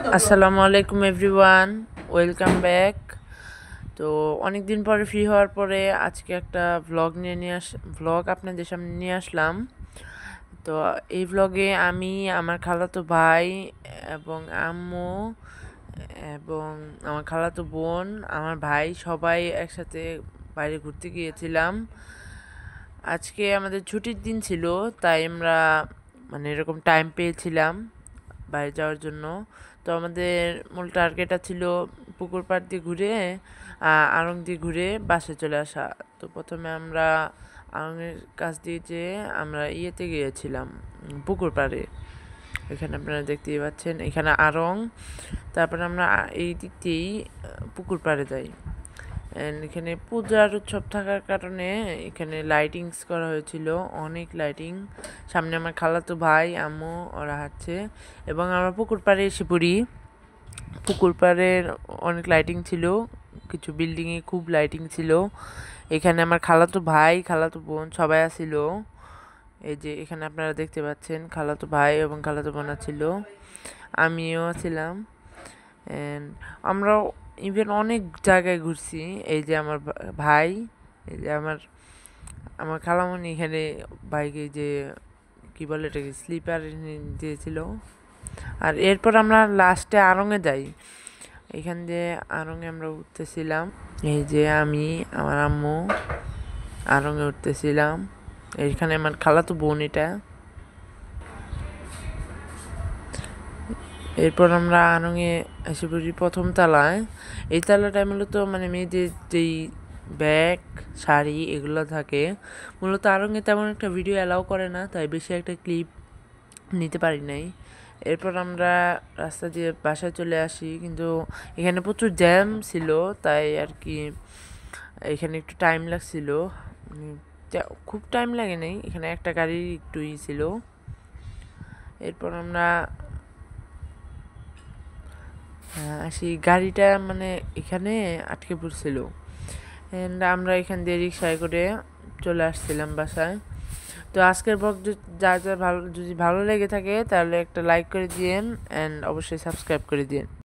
আসসালামু আলাইকুম everyone, welcome back. তো অনেক দিন পরে ফ্রি হওয়ার পরে আজকে একটা ভ্লগ আপনাদের সামনে নিয়ে আসলাম। তো এই ভ্লগে আমি, আমার খালাতো ভাই এবং আম্মু এবং আমার খালাতো বোন, আমার ভাই সবাই একসাথে বাইরে ঘুরতে গিয়েছিলাম। আজকে আমাদের ছুটির দিন ছিল, তাই আমরা এরকম টাইম পেয়েছিলাম বাইরে যাওয়ার জন্য। তো আমাদের মূল টার্গেটটা ছিল পুকুর পাড় দিয়ে ঘুরে আড়ং দিয়ে ঘুরে বাসে চলে আসা। তো প্রথমে আমরা আড়ংয়ের কাছ দিয়ে যেয়ে আমরা ইয়েতে গিয়েছিলাম, পুকুর পাড়ে। এখানে আপনারা দেখতেই পাচ্ছেন, এখানে আড়ং। তারপরে আমরা এই দিক দিয়েই পুকুর পাড়ে যাই। এখানে পূজার উৎসব থাকার কারণে এখানে লাইটিংস করা হয়েছিল, অনেক লাইটিং। সামনে আমার খালাতো ভাই, আম্মু ওরা হাঁটছে এবং আমরা পুকুর পাড়ে এসে পড়ি। পুকুর পাড়ের অনেক লাইটিং ছিল, কিছু বিল্ডিংয়ে খুব লাইটিং ছিল। এখানে আমার খালাতো ভাই, খালাতো বোন সবাই আসছিল। এই যে এখানে আপনারা দেখতে পাচ্ছেন খালাতো ভাই এবং খালাতো বোন ছিল, আমিও ছিলাম। আমরা ইভেন অনেক জায়গায় ঘুরছি। এই যে আমার ভাই, এই যে আমার আমার খালামণি এখানে বাইকে যে কি বলে এটাকে স্লিপার দিয়েছিল। আর এরপর আমরা লাস্টে আড়ংয়ে যাই। এখান দিয়ে আড়ংয়ে আমরা উঠতেছিলাম। এই যে আমি, আমার আম্মু আড়ংয়ে উঠতেছিলাম। এইখানে আমার খালাতো বোন এটা। এরপর আমরা আড়ংয়ে এসে পড়ি প্রথম তালায়। এই তালাটায় মূলত মেয়েদের যেই ব্যাগ, শাড়ি এগুলো থাকে। মূলত আড়ংয়ে তেমন একটা ভিডিও অ্যালাউ করে না, তাই বেশি একটা ক্লিপ নিতে পারি নাই। এরপর আমরা রাস্তা দিয়ে বাসায় চলে আসি, কিন্তু এখানে প্রচুর জ্যাম ছিল, তাই আর কি এখানে একটু টাইম লাগছিল। খুব টাইম লাগে নাই, এখানে একটা গাড়ি একটু ছিল। এরপর আমরা আসি, গাড়িটা এখানে আটকে পড়ছিল। আমরা এখান দিয়ে রিক্সায় করে চলে আসছিলাম বাসায়। তো আজকের ব্লগ যদি ভালো লেগে থাকে তাহলে একটা লাইক করে দিয়েন অ্যান্ড অবশ্যই সাবস্ক্রাইব করে দিন।